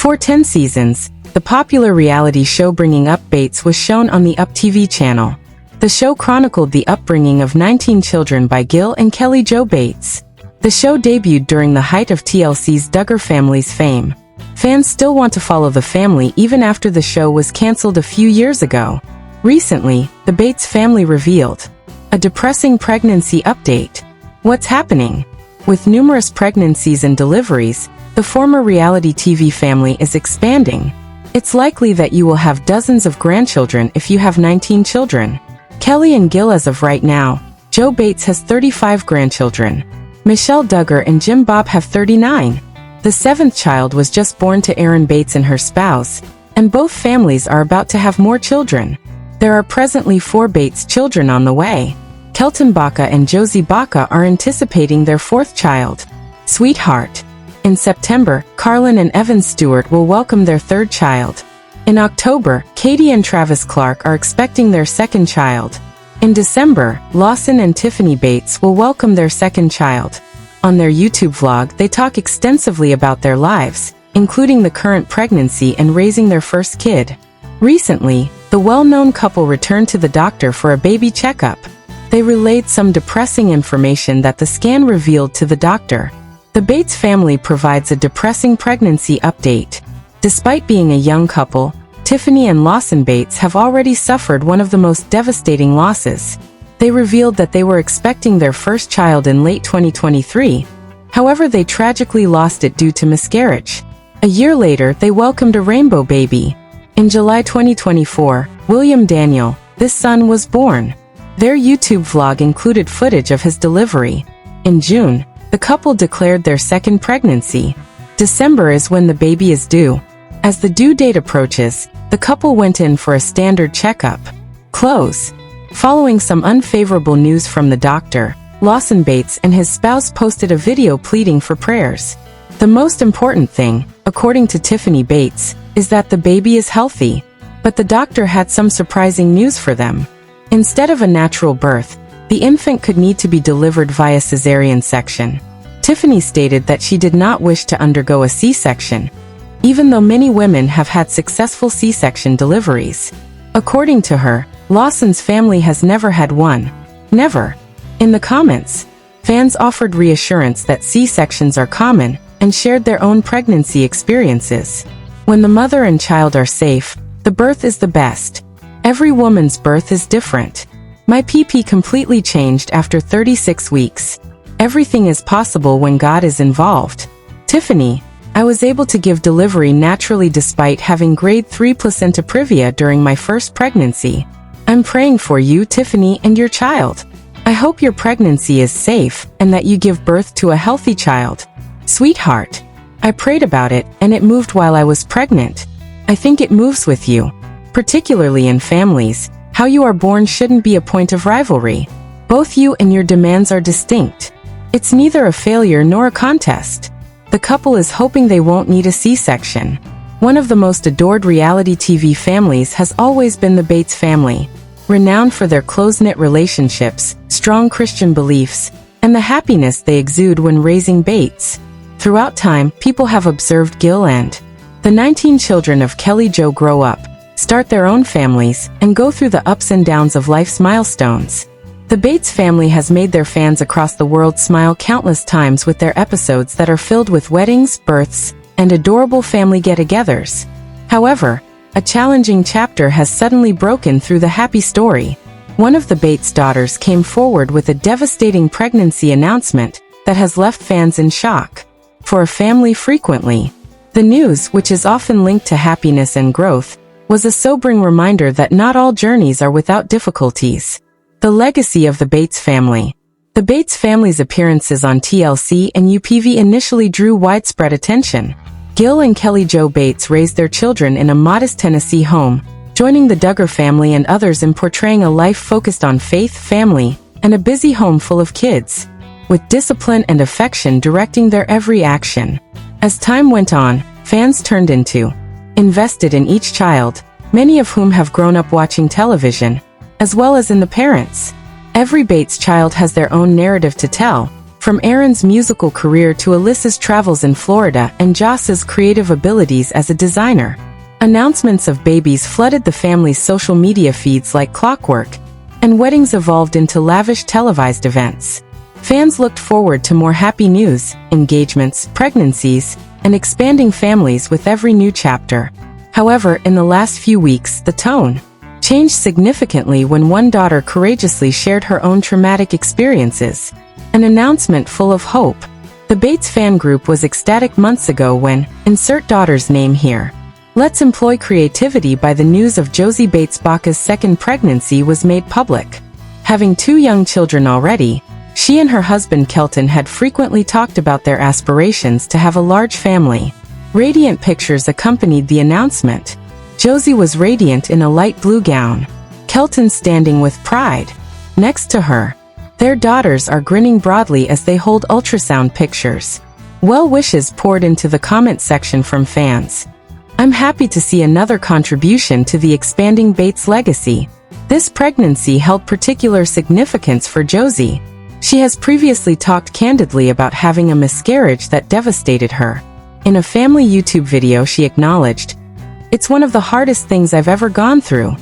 For 10 seasons, the popular reality show Bringing Up Bates was shown on the Up TV channel. The show chronicled the upbringing of 19 children by Gil and Kelly Jo Bates. The show debuted during the height of TLC's Duggar family's fame. Fans still want to follow the family even after the show was canceled a few years ago. Recently, the Bates family revealed a depressing pregnancy update. What's happening? With numerous pregnancies and deliveries, the former reality TV family is expanding. It's likely that you will have dozens of grandchildren if you have 19 children. Kelly and Gil. As of right now, Jo Bates has 35 grandchildren. Michelle Duggar and Jim Bob have 39. The seventh child was just born to Erin Bates and her spouse, and both families are about to have more children. There are presently 4 Bates children on the way. Kelton Baca and Josie Baca are anticipating their 4th child, Sweetheart. In September, Carlin and Evan Stewart will welcome their 3rd child. In October, Katie and Travis Clark are expecting their 2nd child. In December, Lawson and Tiffany Bates will welcome their 2nd child. On their YouTube vlog, they talk extensively about their lives, including the current pregnancy and raising their 1st kid. Recently, the well-known couple returned to the doctor for a baby checkup. They relayed some depressing information that the scan revealed to the doctor. The Bates family provides a depressing pregnancy update. Despite being a young couple, Tiffany and Lawson Bates have already suffered one of the most devastating losses. They revealed that they were expecting their 1st child in late 2023. However, they tragically lost it due to miscarriage. A year later, they welcomed a rainbow baby. In July 2024, William Daniel, this son, was born. Their YouTube vlog included footage of his delivery. In June, the couple declared their 2nd pregnancy. December is when the baby is due. As the due date approaches, the couple went in for a standard checkup. Following some unfavorable news from the doctor, Lawson Bates and his spouse posted a video pleading for prayers. The most important thing, according to Tiffany Bates, is that the baby is healthy. But the doctor had some surprising news for them. Instead of a natural birth, the infant could need to be delivered via cesarean section. Tiffany stated that she did not wish to undergo a C-section, even though many women have had successful C-section deliveries. According to her, Lawson's family has never had one. Never. In the comments, fans offered reassurance that C-sections are common and shared their own pregnancy experiences. When the mother and child are safe, the birth is the best. Every woman's birth is different. My PP completely changed after 36 weeks. Everything is possible when God is involved. Tiffany, I was able to give delivery naturally despite having grade 3 placenta previa during my 1st pregnancy. I'm praying for you, Tiffany, and your child. I hope your pregnancy is safe and that you give birth to a healthy child. Sweetheart, I prayed about it and it moved while I was pregnant. I think it moves with you. Particularly in families, how you are born shouldn't be a point of rivalry. Both you and your demands are distinct. It's neither a failure nor a contest. The couple is hoping they won't need a C-section. One of the most adored reality TV families has always been the Bates family, renowned for their close-knit relationships, strong Christian beliefs, and the happiness they exude when raising Bates. Throughout time, people have observed Gil and the 19 children of Kelly Jo grow up, start their own families, and go through the ups and downs of life's milestones. The Bates family has made their fans across the world smile countless times with their episodes that are filled with weddings, births, and adorable family get-togethers. However, a challenging chapter has suddenly broken through the happy story. One of the Bates daughters came forward with a devastating pregnancy announcement that has left fans in shock. For a family frequently, the news, which is often linked to happiness and growth, was a sobering reminder that not all journeys are without difficulties. The legacy of the Bates family. The Bates family's appearances on TLC and UPV initially drew widespread attention. Gil and Kelly Jo Bates raised their children in a modest Tennessee home, joining the Duggar family and others in portraying a life focused on faith, family, and a busy home full of kids, with discipline and affection directing their every action. As time went on, fans turned invested in each child, many of whom have grown up watching television, as well as in the parents. Every Bates child has their own narrative to tell, From Aaron's musical career to Alyssa's travels in Florida and Joss's creative abilities as a designer. Announcements of babies flooded the family's social media feeds like clockwork, and weddings evolved into lavish televised events. Fans looked forward to more happy news, engagements, pregnancies, and expanding families with every new chapter. However, in the last few weeks, the tone changed significantly when one daughter courageously shared her own traumatic experiences. An announcement full of hope. The Bates fan group was ecstatic months ago when, insert daughter's name here. Let's employ creativity by the news of Josie Bates Baca's second pregnancy was made public. Having 2 young children already, she and her husband Kelton had frequently talked about their aspirations to have a large family. Radiant pictures accompanied the announcement. Josie was radiant in a light blue gown. Kelton standing with pride. Next to her, their daughters are grinning broadly as they hold ultrasound pictures. Well wishes poured into the comment section from fans. I'm happy to see another contribution to the expanding Bates legacy. This pregnancy held particular significance for Josie. She has previously talked candidly about having a miscarriage that devastated her. In a family YouTube video, she acknowledged, "It's one of the hardest things I've ever gone through.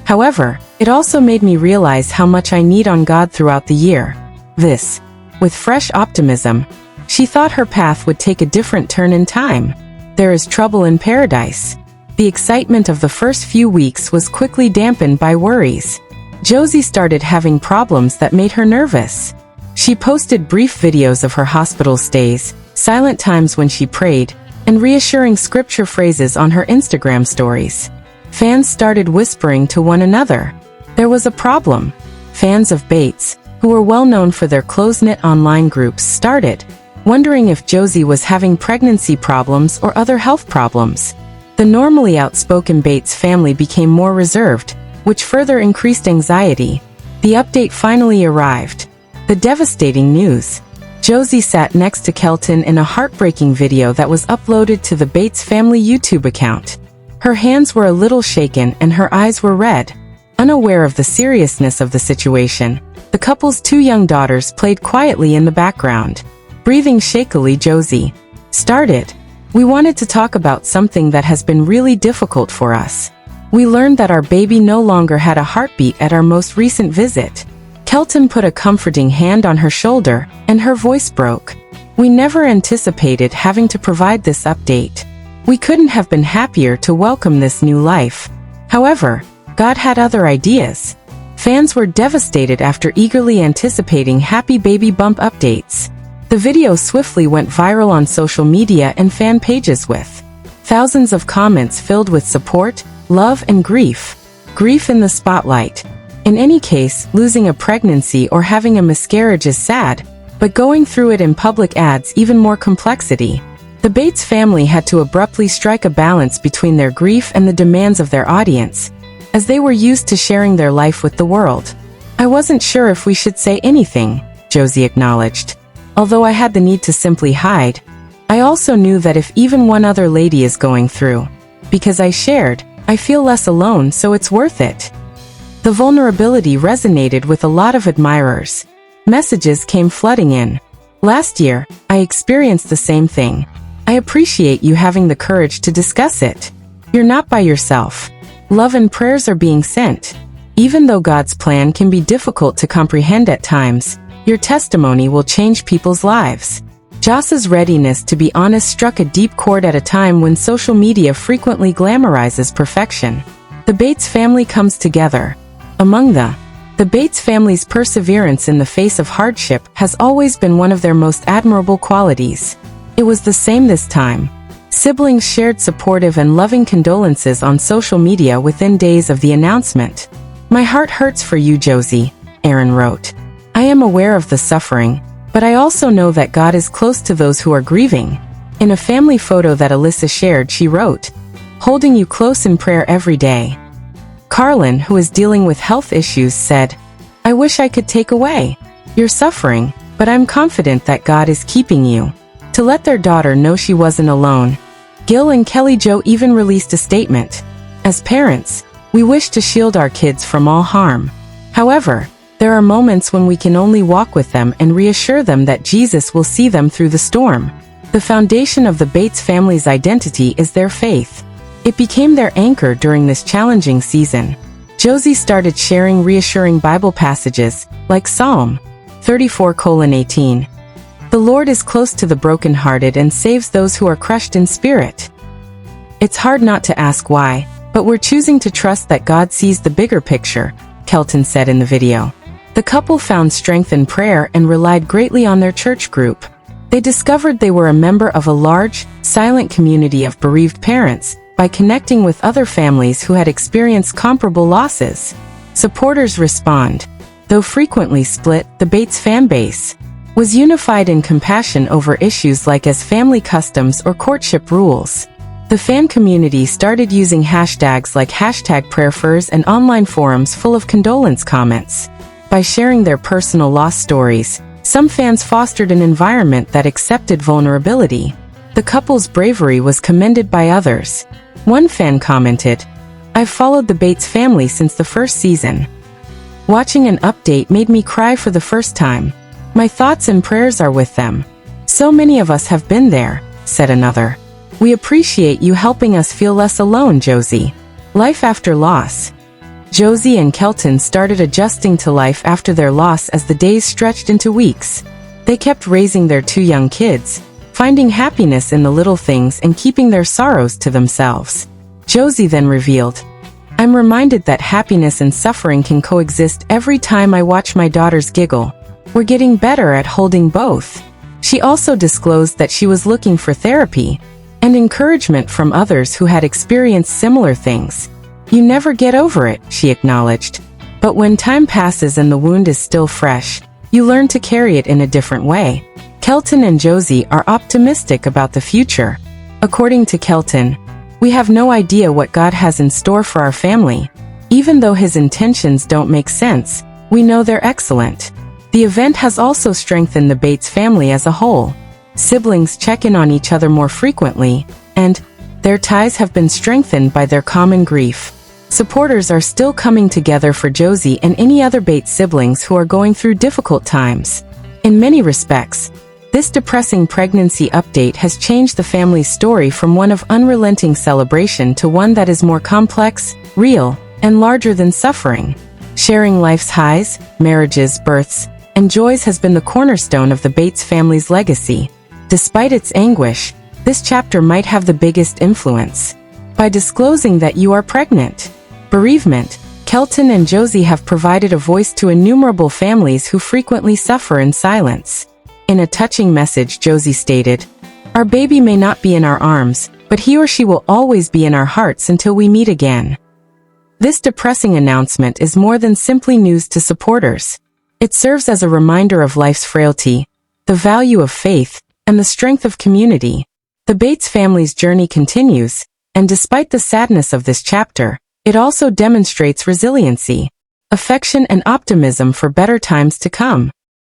However, it also made me realize how much I need on God throughout the year." This, with fresh optimism, she thought her path would take a different turn in time. There is trouble in paradise. The excitement of the first few weeks was quickly dampened by worries. Josie started having problems that made her nervous. She posted brief videos of her hospital stays, silent times when she prayed, and reassuring scripture phrases on her Instagram stories. Fans started whispering to one another. There was a problem. Fans of Bates, who were well known for their close-knit online groups, started wondering if Josie was having pregnancy problems or other health problems. The normally outspoken Bates family became more reserved, which further increased anxiety. The update finally arrived. The devastating news. Josie sat next to Kelton in a heartbreaking video that was uploaded to the Bates family YouTube account. Her hands were a little shaken and her eyes were red. Unaware of the seriousness of the situation, the couple's 2 young daughters played quietly in the background. Breathing shakily, Josie started, "We wanted to talk about something that has been really difficult for us. We learned that our baby no longer had a heartbeat at our most recent visit." Kelton put a comforting hand on her shoulder, and her voice broke. "We never anticipated having to provide this update. We couldn't have been happier to welcome this new life. However, God had other ideas." Fans were devastated after eagerly anticipating happy baby bump updates. The video swiftly went viral on social media and fan pages with thousands of comments filled with support, love, and grief. Grief in the spotlight. In any case, losing a pregnancy or having a miscarriage is sad, but going through it in public adds even more complexity. The Bates family had to abruptly strike a balance between their grief and the demands of their audience, as they were used to sharing their life with the world. "I wasn't sure if we should say anything," Josie acknowledged. "Although I had the need to simply hide, I also knew that if even one other lady is going through, because I shared, I feel less alone, so it's worth it." The vulnerability resonated with a lot of admirers. Messages came flooding in. "Last year, I experienced the same thing. I appreciate you having the courage to discuss it. You're not by yourself. Love and prayers are being sent. Even though God's plan can be difficult to comprehend at times, your testimony will change people's lives." Joss's readiness to be honest struck a deep chord at a time when social media frequently glamorizes perfection. The Bates family comes together. Among the Bates family's perseverance in the face of hardship has always been one of their most admirable qualities. It was the same this time. Siblings shared supportive and loving condolences on social media within days of the announcement. "My heart hurts for you, Josie," Aaron wrote. "I am aware of the suffering, but I also know that God is close to those who are grieving." In a family photo that Alyssa shared, she wrote, "Holding you close in prayer every day." Carlin, who is dealing with health issues, said, "I wish I could take away your suffering, but I'm confident that God is keeping you." To let their daughter know she wasn't alone, Gil and Kelly Jo even released a statement. "As parents, we wish to shield our kids from all harm. However, There are moments when we can only walk with them and reassure them that Jesus will see them through the storm. The foundation of the Bates family's identity is their faith. It became their anchor during this challenging season. Josie started sharing reassuring Bible passages, like Psalm 34:18. The Lord is close to the brokenhearted and saves those who are crushed in spirit. It's hard not to ask why, but we're choosing to trust that God sees the bigger picture, Kelton said in the video. The couple found strength in prayer and relied greatly on their church group. They discovered they were a member of a large, silent community of bereaved parents by connecting with other families who had experienced comparable losses. Supporters respond. Though frequently split, the Bates fan base was unified in compassion over issues like as family customs or courtship rules. The fan community started using hashtags like #prayerfurs and online forums full of condolence comments. By sharing their personal loss stories, some fans fostered an environment that accepted vulnerability. The couple's bravery was commended by others. One fan commented, "I've followed the Bates family since the first season. Watching an update made me cry for the first time. My thoughts and prayers are with them. So many of us have been there," said another. "We appreciate you helping us feel less alone, Josie." Life after loss. Josie and Kelton started adjusting to life after their loss as the days stretched into weeks. They kept raising their two young kids, finding happiness in the little things and keeping their sorrows to themselves. Josie then revealed, "I'm reminded that happiness and suffering can coexist every time I watch my daughters giggle. We're getting better at holding both." She also disclosed that she was looking for therapy and encouragement from others who had experienced similar things. "You never get over it," she acknowledged. "But when time passes and the wound is still fresh, you learn to carry it in a different way." Kelton and Josie are optimistic about the future. According to Kelton, "We have no idea what God has in store for our family. Even though his intentions don't make sense, we know they're excellent." The event has also strengthened the Bates family as a whole. Siblings check in on each other more frequently, and their ties have been strengthened by their common grief. Supporters are still coming together for Josie and any other Bates siblings who are going through difficult times. In many respects, this depressing pregnancy update has changed the family's story from one of unrelenting celebration to one that is more complex, real, and larger than suffering. Sharing life's highs, marriages, births, and joys has been the cornerstone of the Bates family's legacy. Despite its anguish, this chapter might have the biggest influence. By disclosing that you are pregnant. Bereavement. Kelton and Josie have provided a voice to innumerable families who frequently suffer in silence. In a touching message, Josie stated, "Our baby may not be in our arms, but he or she will always be in our hearts until we meet again." This depressing announcement is more than simply news to supporters. It serves as a reminder of life's frailty, the value of faith, and the strength of community. The Bates family's journey continues, and despite the sadness of this chapter, it also demonstrates resiliency, affection, and optimism for better times to come.